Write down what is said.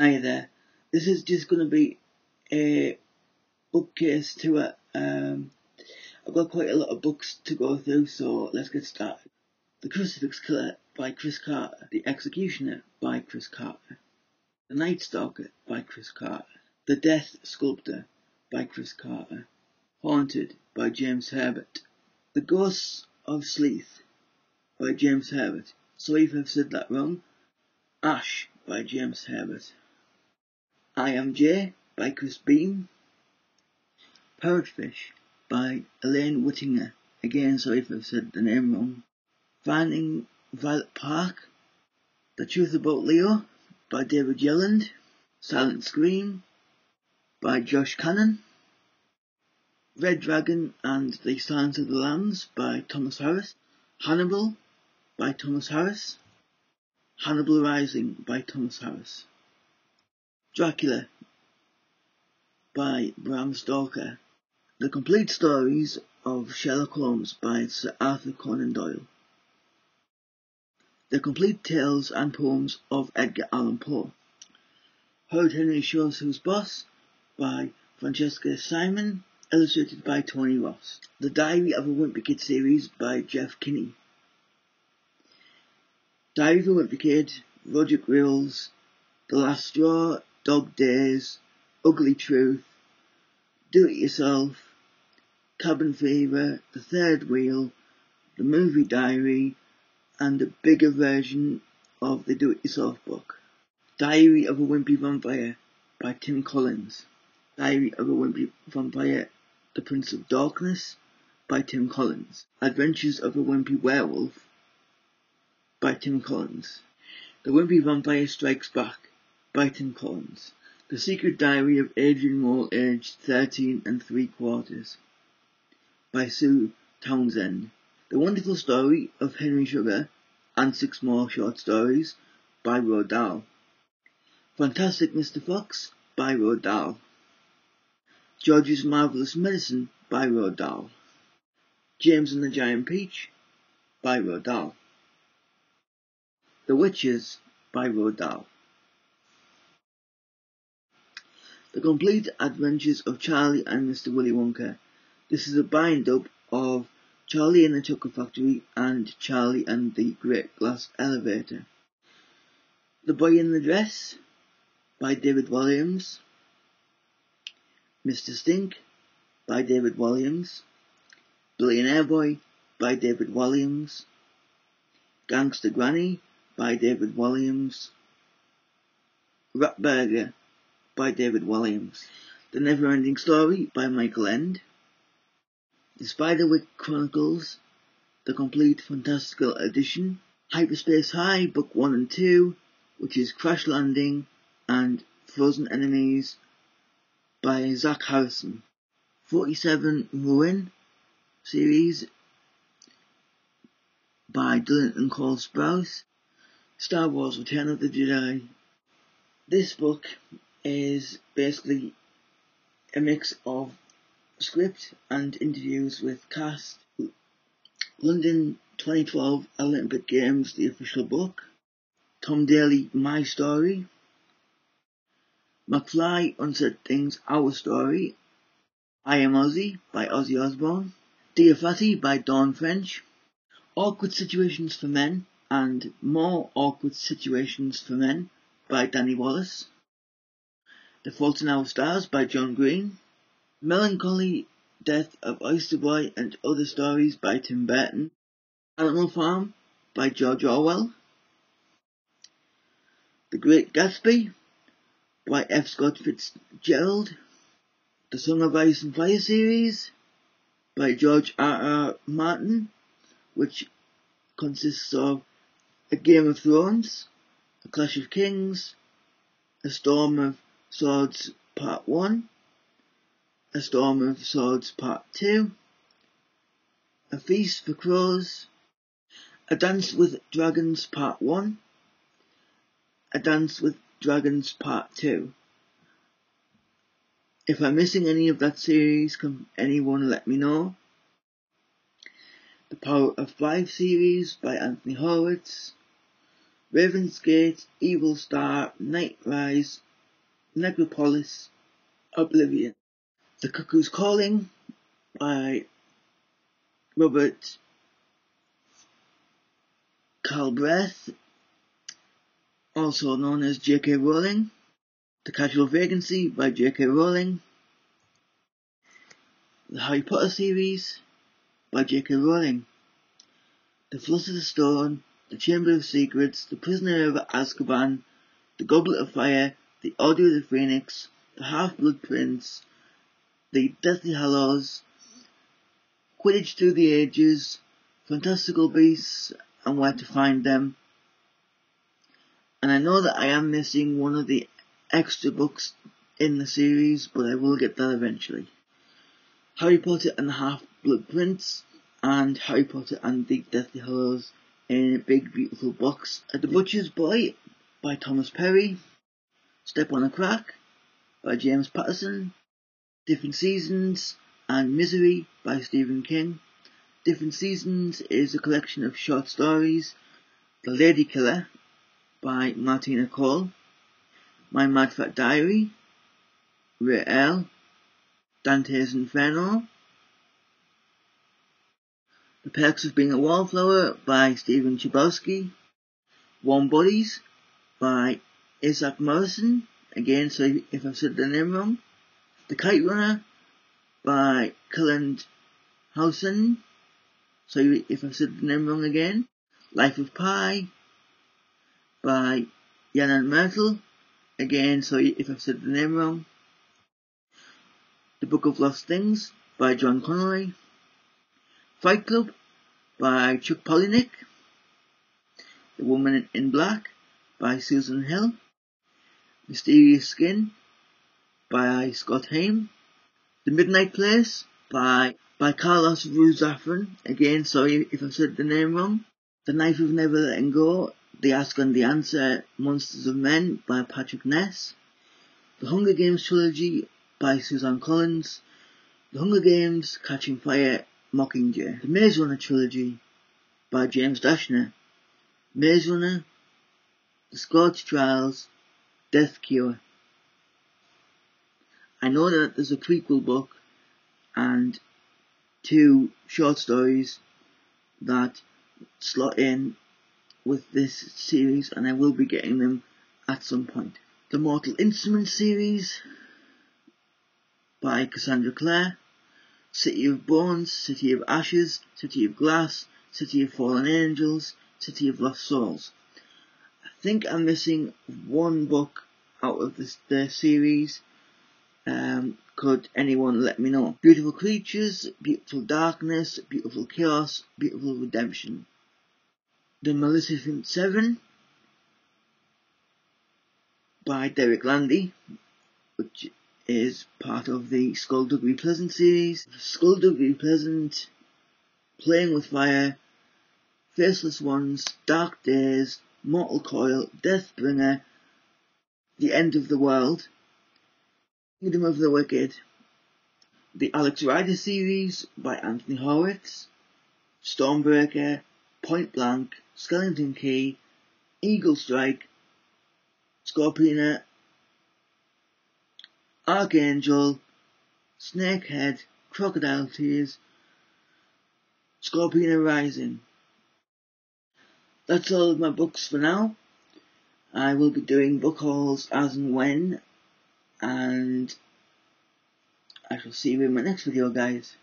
Hi there, this is just going to be a bookcase tour. I've got quite a lot of books to go through, so let's get started. The Crucifix Killer by Chris Carter, The Executioner by Chris Carter, The Night Stalker by Chris Carter, The Death Sculptor by Chris Carter, Haunted by James Herbert, The Ghosts of Sleeth by James Herbert. Sorry if I've said that wrong. Ash by James Herbert, I Am Jay by Chris Beam, Parrotfish by Elaine Whittinger. Again, sorry if I've said the name wrong. Finding Violet Park, The Truth About Leo by David Yelland, Silent Scream by Josh Cannon, Red Dragon and the Silence of the Lambs by Thomas Harris, Hannibal by Thomas Harris, Hannibal Rising by Thomas Harris, Dracula by Bram Stoker, The Complete Stories of Sherlock Holmes by Sir Arthur Conan Doyle, The Complete Tales and Poems of Edgar Allan Poe, Howard Henry Shows Who's Boss by Francesca Simon, illustrated by Tony Ross, The Diary of a Wimpy Kid series by Jeff Kinney, Diary of a Wimpy Kid, Roger Grills, The Last Straw, Dog Days, Ugly Truth, Do It Yourself, Cabin Fever, The Third Wheel, The Movie Diary, and a bigger version of the Do It Yourself book. Diary of a Wimpy Vampire by Tim Collins, Diary of a Wimpy Vampire, The Prince of Darkness by Tim Collins, Adventures of a Wimpy Werewolf by Tim Collins, The Wimpy Vampire Strikes Back by Tim Collins, The Secret Diary of Adrian Mole, aged 13 3/4 by Sue Townsend, The Wonderful Story of Henry Sugar and 6 more short stories by Roald Dahl, Fantastic Mr. Fox by Roald Dahl, George's Marvelous Medicine by Roald Dahl, James and the Giant Peach by Roald Dahl, The Witches by Roald Dahl, The Complete Adventures of Charlie and Mr. Willy Wonka. This is a bind-up of Charlie and the Chocolate Factory and Charlie and the Great Glass Elevator. The Boy in the Dress by David Walliams, Mr. Stink by David Walliams, Billionaire Boy by David Walliams, Gangster Granny by David Walliams, Rat Burger by David Walliams, The Never-Ending Story by Michael End, The Spiderwick Chronicles, The Complete Fantastical Edition, Hyperspace High Book 1 and 2, which is Crash Landing and Frozen Enemies by Zach Harrison, 47 Ruin series by Dylan and Cole Sprouse, Star Wars Return of the Jedi. This book is basically a mix of script and interviews with cast. London 2012 Olympic Games, the official book. Tom Daly, My Story. McFly, Unsaid Things, Our Story. I Am Ozzy by Ozzy Osbourne. Dear Fatty by Dawn French. Awkward Situations for Men and More Awkward Situations for Men by Danny Wallace. The Fault in Our Stars by John Green. Melancholy Death of Oyster Boy and Other Stories by Tim Burton. Animal Farm by George Orwell. The Great Gatsby by F. Scott Fitzgerald. The Song of Ice and Fire series by George R.R. Martin, which consists of A Game of Thrones, A Clash of Kings, A Storm of Swords Part 1, A Storm of Swords Part 2, A Feast for Crows, A Dance with Dragons Part 1, A Dance with Dragons Part 2. If I'm missing any of that series, can anyone let me know? The Power of 5 series by Anthony Horowitz, Ravensgate, Evil Star, Night Rise, Necropolis, Oblivion. The Cuckoo's Calling by Robert Galbraith, also known as J.K. Rowling. The Casual Vacancy by J.K. Rowling. The Harry Potter series by J.K. Rowling. The Philosopher's Stone, The Chamber of Secrets, The Prisoner of Azkaban, The Goblet of Fire, The Order of the Phoenix, The Half-Blood Prince, The Deathly Hallows, Quidditch Through the Ages, Fantastical Beasts and Where to Find Them. And I know that I am missing one of the extra books in the series, but I will get that eventually. Harry Potter and the Half-Blood Prince and Harry Potter and the Deathly Hallows in a big beautiful box. The Butcher's Boy by Thomas Perry, Step on a Crack by James Patterson, Different Seasons and Misery by Stephen King. Different Seasons is a collection of short stories. The Lady Killer by Martina Cole, My Mad Fat Diary, Ray L, Dante's Inferno, The Perks of Being a Wallflower by Stephen Chbosky, Warm Bodies by Isaac Morrison, again sorry if I've said the name wrong, The Kite Runner by Cullen Housen, sorry if I've said the name wrong again, Life of Pi by YELLAND Myrtle, again sorry if I've said the name wrong, The Book of Lost Things by John Connolly, Fight Club by Chuck Palahniuk, The Woman in Black by Susan Hill, Mysterious Skin by Scott Haim, The Midnight Place by Carlos Ruiz Zafran, again sorry if I said the name wrong, The Knife of Never Letting Go, The Ask and the Answer, Monsters of Men by Patrick Ness, The Hunger Games Trilogy by Suzanne Collins, The Hunger Games, Catching Fire, Mockingjay, The Maze Runner Trilogy by James Dashner, Maze Runner, The Scorch Trials, Death Cure. I know that there's a prequel book and 2 short stories that slot in with this series, and I will be getting them at some point. The Mortal Instruments series by Cassandra Clare, City of Bones, City of Ashes, City of Glass, City of Fallen Angels, City of Lost Souls. I think I'm missing one book out of the series. Could anyone let me know? Beautiful Creatures, Beautiful Darkness, Beautiful Chaos, Beautiful Redemption. The Maleficent 7 by Derek Landy, which is part of the Skullduggery Pleasant series. Skullduggery Pleasant, Playing with Fire, Faceless Ones, Dark Days, Mortal Coil, Deathbringer, The End of the World, Kingdom of the Wicked, the Alex Rider series by Anthony Horwitz, Stormbreaker, Point Blank, Skeleton Key, Eagle Strike, Scorpina, Archangel, Snakehead, Crocodile Tears, Scorpina Rising. That's all of my books for now. I will be doing book hauls as and when, and I shall see you in my next video, guys.